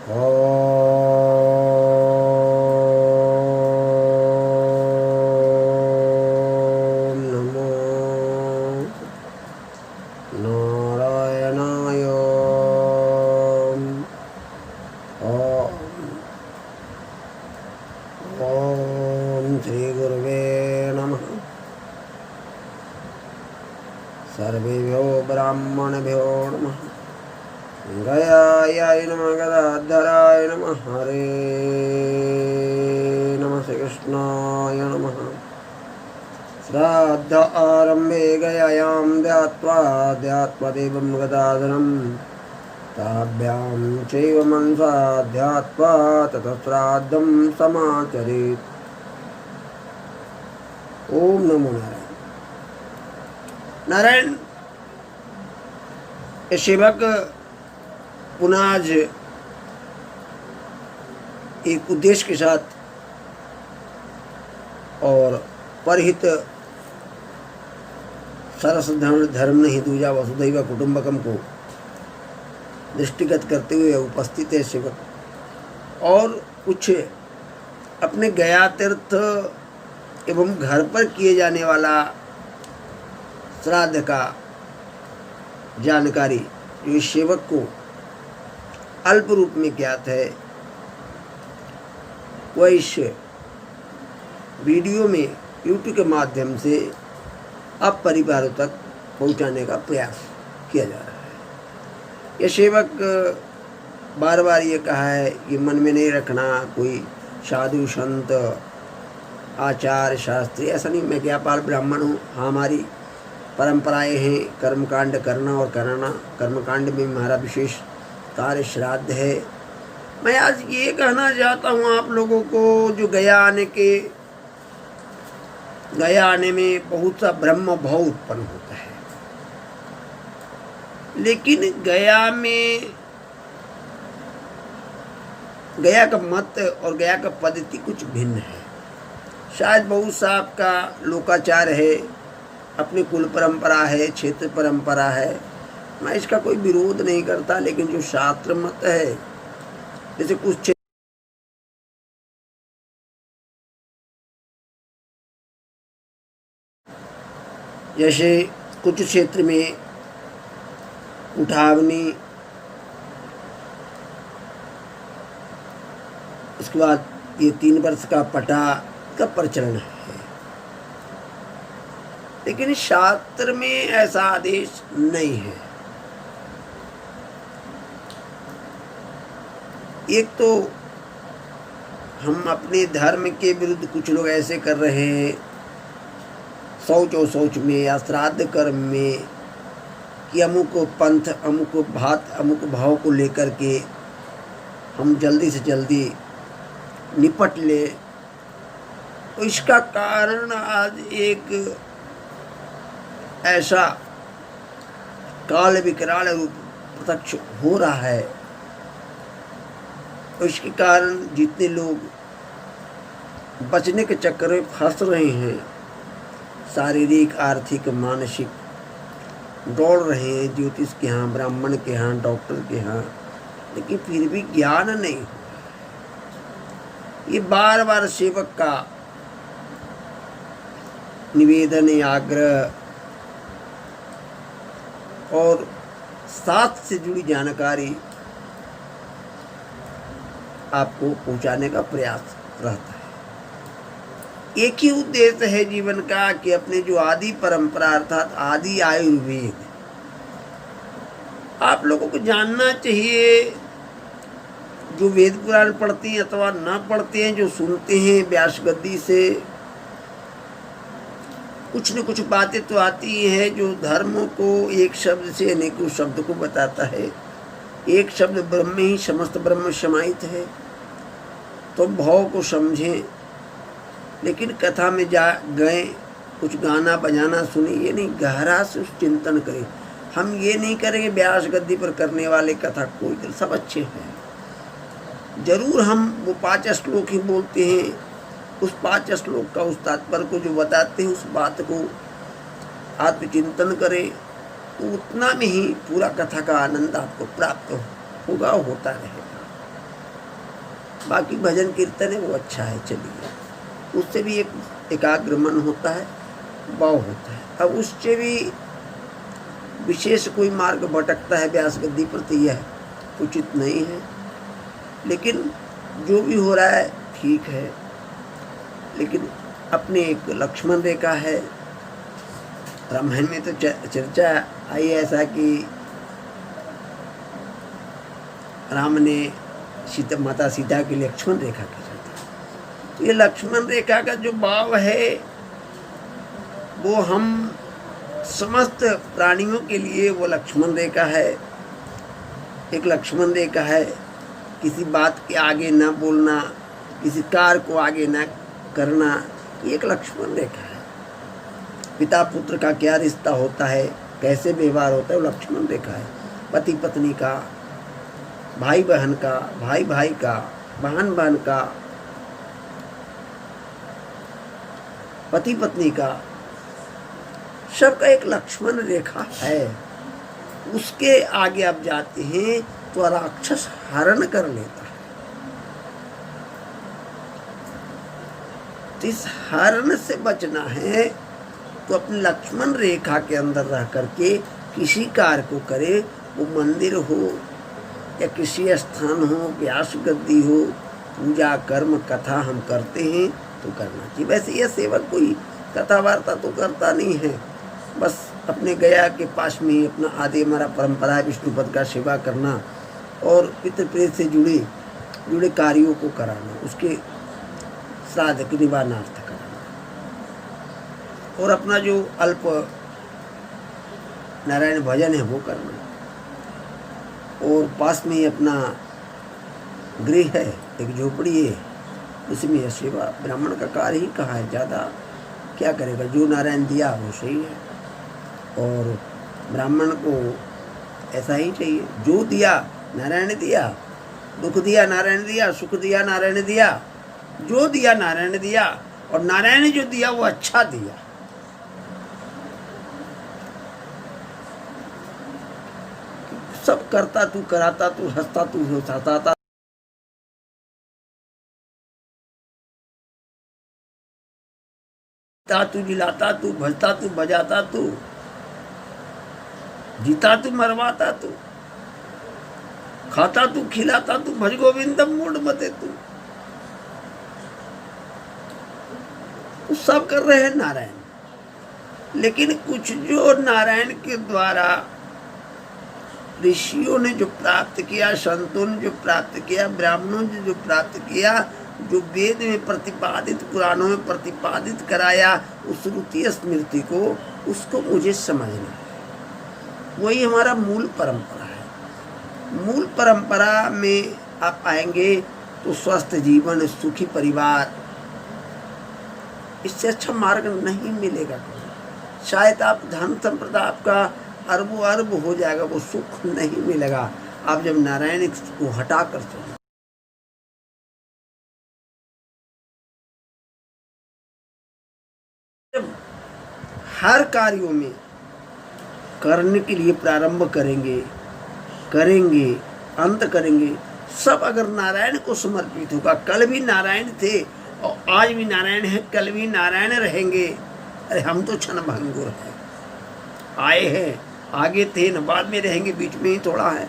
ॐ नमो नारायणाय। ॐ श्रीगुरुवे नमः। सर्वेभ्यो ब्राह्मणभ्यो नमः। गयाय नमः, गदाधराय नमः, हरे नमः, श्रीकृष्णाय नमः। श्राद्ध आरम्भे गयायां ध्यात्वा देवं गदाधरं ताभ्यां चैव मनसा ध्यात्वा ततः श्राद्धं समाचरेत्। ओम नमो नारायण। नारायण ये सेवक पुनः आज एक उद्देश्य के साथ और परहित सरस धर्म नहीं दूजा वसुधैव कुटुंबकम को दृष्टिगत करते हुए उपस्थित है सेवक, और कुछ अपने गया तीर्थ एवं घर पर किए जाने वाला श्राद्ध का जानकारी जो सेवक को अल्प रूप में ज्ञात है वह इस वीडियो में यूट्यूब के माध्यम से अब परिवारों तक पहुंचाने का प्रयास किया जा रहा है। यह सेवक बार बार ये कहा है, ये मन में नहीं रखना कोई साधु संत आचार्य शास्त्री ऐसा नहीं, मैं ज्ञापाल ब्राह्मण हूँ, हमारी परंपराएं हैं कर्मकांड करना और कराना। कर्मकांड में हमारा विशेष कार्य श्राद्ध है। मैं आज ये कहना चाहता हूँ आप लोगों को, जो गया आने में बहुत सा ब्रह्म भाव उत्पन्न होता है, लेकिन गया का मत और गया का पद्धति कुछ भिन्न है। शायद बहुत सा आपका लोकाचार है, अपनी कुल परंपरा है, क्षेत्र परंपरा है, मैं इसका कोई विरोध नहीं करता, लेकिन जो शास्त्र मत है, जैसे कुछ क्षेत्र में उठावनी, उसके बाद ये 3 वर्ष का पटा का प्रचलन है, लेकिन शास्त्र में ऐसा आदेश नहीं है। एक तो हम अपने धर्म के विरुद्ध कुछ लोग ऐसे कर रहे हैं, शौच में या श्राद्ध कर्म में, कि अमुक पंथ, अमुक भात, अमुक भाव को लेकर के हम जल्दी से जल्दी निपट ले। तो इसका कारण आज एक ऐसा काल विकराल रूप प्रत्यक्ष हो रहा है, और इसके कारण जितने लोग बचने के चक्कर में फंस रहे हैं, शारीरिक आर्थिक मानसिक दौड़ रहे हैं ज्योतिष के यहाँ, ब्राह्मण के यहाँ, डॉक्टर के यहाँ, लेकिन फिर भी ज्ञान नहीं। ये बार बार सेवक का निवेदन, आग्रह और शास्त्र से जुड़ी जानकारी आपको पहुंचाने का प्रयास रहता है। एक ही उद्देश्य है जीवन का, कि अपने जो आदि परंपरा अर्थात आदि आयुर्वेद आप लोगों को जानना चाहिए। जो वेद पुराण पढ़ते हैं अथवा न पढ़ते हैं, जो सुनते हैं व्यास गद्दी से, कुछ न कुछ बातें तो आती हैं जो धर्म को एक शब्द से अनेकों शब्द को बताता है। एक शब्द ब्रह्म में ही समस्त ब्रह्म समाहित है, तो भाव को समझें। लेकिन कथा में जा गए, कुछ गाना बजाना सुने, ये नहीं, गहरा से उस चिंतन करें। हम ये नहीं करेंगे व्यास गद्दी पर करने वाले कथा कोई, सब अच्छे हैं, जरूर हम वो 5 श्लोक ही बोलते हैं, उस 5 श्लोक का उस तात्पर्य को जो बताते हैं, उस बात को आत्मचिंतन करें, उतना में ही पूरा कथा का आनंद आपको प्राप्त होगा, होता रहेगा। बाकी भजन कीर्तन है वो अच्छा है, चलिए, उससे भी एक एकाग्र मन होता है, भाव होता है। अब उससे भी विशेष कोई मार्ग भटकता है व्यास गद्दी पर, तो यह उचित नहीं है। लेकिन जो भी हो रहा है ठीक है, लेकिन अपने एक लक्ष्मण रेखा है। रामायण में तो चर्चा आई ऐसा कि राम ने माता सीता के लिए लक्ष्मण रेखा खींचा था। तो ये लक्ष्मण रेखा का जो भाव है वो हम समस्त प्राणियों के लिए वो लक्ष्मण रेखा है। एक लक्ष्मण रेखा है, किसी बात के आगे न बोलना, किसी कार्य को आगे न करना, ये एक लक्ष्मण रेखा है। पिता पुत्र का क्या रिश्ता होता है, कैसे व्यवहार होता है, वो लक्ष्मण रेखा है। पति पत्नी का, भाई बहन का, भाई भाई का, बहन बहन का, पति पत्नी का, सबका एक लक्ष्मण रेखा है। उसके आगे आप जाते हैं तो राक्षस हरण कर लेता है। तो इस हरण से बचना है तो अपनी लक्ष्मण रेखा के अंदर रह करके किसी कार्य को करे, वो मंदिर हो या किसी स्थान हो, व्यास गद्दी हो, पूजा कर्म कथा हम करते हैं तो करना चाहिए। वैसे यह सेवक कोई कथा वार्ता तो करता नहीं है, बस अपने गया के पास में ही अपना आदि हमारा परंपरा है विष्णुपद का सेवा करना और पितृ प्रेत से जुड़े कार्यों को कराना, उसके श्राद्ध के निवारणार्थ कराना, और अपना जो अल्प नारायण भजन है वो करना। और पास में ही अपना गृह है, एक झोपड़ी है, उसमें यह सेवा ब्राह्मण का कार्य ही कहा है। ज़्यादा क्या करेगा, जो नारायण दिया वो सही है। और ब्राह्मण को ऐसा ही चाहिए, जो दिया नारायण दिया, दुख दिया नारायण दिया, सुख दिया नारायण दिया, जो दिया नारायण दिया, और नारायण जो दिया वो अच्छा दिया। सब करता तू, कराता तू, हंसता तू, हंसाता तू, जिलाता तू, भजता तू, बजाता तू, जीता तू, मरवाता तू, खाता तू, खिलाता तू, भज गोविंदम मूड मते तू। तो सब कर रहे हैं नारायण। लेकिन कुछ जो नारायण के द्वारा ऋषियों ने जो प्राप्त किया, संतों ने जो प्राप्त किया, ब्राह्मणों ने जो प्राप्त किया, जो वेद में प्रतिपादित, पुराणों में प्रतिपादित कराया, उस श्रुति स्मृति को, उसको मुझे समझना है। वही हमारा मूल परंपरा है। मूल परंपरा में आप आएंगे तो स्वस्थ जीवन, सुखी परिवार, इससे अच्छा मार्ग नहीं मिलेगा। शायद आप धन संपदा आपका अरबों अरब हो जाएगा, वो सुख नहीं मिलेगा आप जब नारायण को हटा कर चले। जब हर कार्यों में करने के लिए प्रारंभ करेंगे, अंत करेंगे, सब अगर नारायण को समर्पित होगा, कल भी नारायण थे और आज भी नारायण है, कल भी नारायण रहेंगे। अरे हम तो क्षण भंगुर हैं, आए हैं, आगे थे न बाद में रहेंगे, बीच में ही थोड़ा है,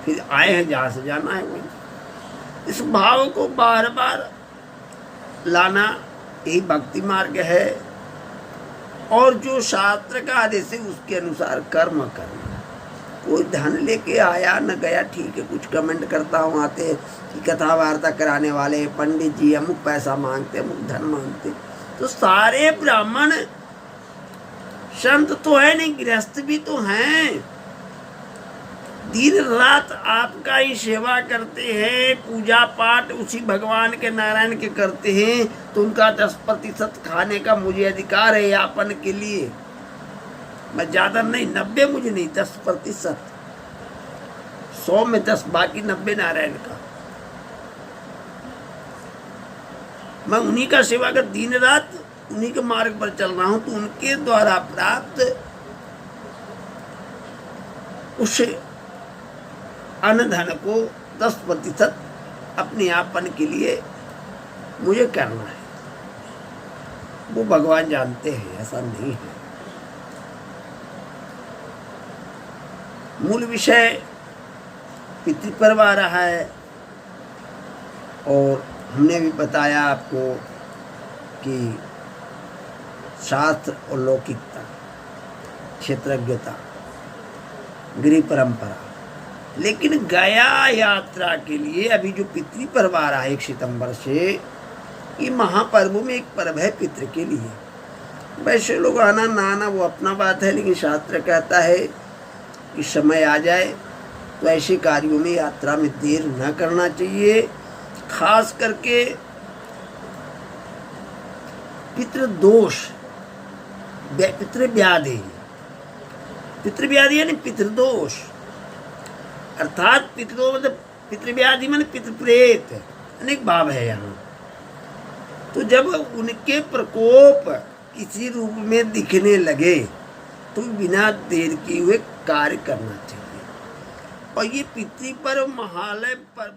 फिर आए हैं जहाँ से जाना है वहीं। इस भाव को बार बार लाना यही भक्ति मार्ग है। और जो शास्त्र का आदेश है उसके अनुसार कर्म करना। कोई धन लेके आया न गया, ठीक है, कुछ कमेंट करता हूँ आते कि कथा वार्ता कराने वाले पंडित जी अमुक पैसा मांगते, अमुक धन मांगते, तो सारे ब्राह्मण संत तो है नहीं, गृहस्थ भी तो हैं, दिन रात आपका ही सेवा करते हैं, पूजा पाठ उसी भगवान के नारायण के करते हैं, तो उनका 10% खाने का मुझे अधिकार है यापन के लिए। मैं ज़्यादा नहीं, 90 मुझे नहीं, 10%, 100 में 10, बाकी 90 नारायण का। मैं उन्हीं का सेवा कर, दिन रात उन्हीं के मार्ग पर चल रहा हूं, तो उनके द्वारा प्राप्त उस अन्न धन को 10% अपने आपन के लिए मुझे करना है, वो भगवान जानते हैं, ऐसा नहीं है। मूल विषय पितृपर्व आ रहा है और हमने भी बताया आपको कि शास्त्र और लौकिकता, क्षेत्रज्ञता, गृह परंपरा। लेकिन गया यात्रा के लिए अभी जो पितृपर्व आ रहा है 1 सितंबर से, ये महापर्व में एक पर्व है पितृ के लिए। वैसे लोग आना ना आना वो अपना बात है, लेकिन शास्त्र कहता है कि समय आ जाए तो ऐसे कार्यों में, यात्रा में देर न करना चाहिए। खास करके पितृदोष, पितृव्याधि, पितृव्याधि यानी पितृदोष, अर्थात पितृदोष मतलब पितृव्याधि माने पितृप्रेत, अनेक भाव है यहाँ। तो जब उनके प्रकोप किसी रूप में दिखने लगे तो बिना देर किए हुए कार्य करना चाहिए। और ये पितृपर्व महापर्व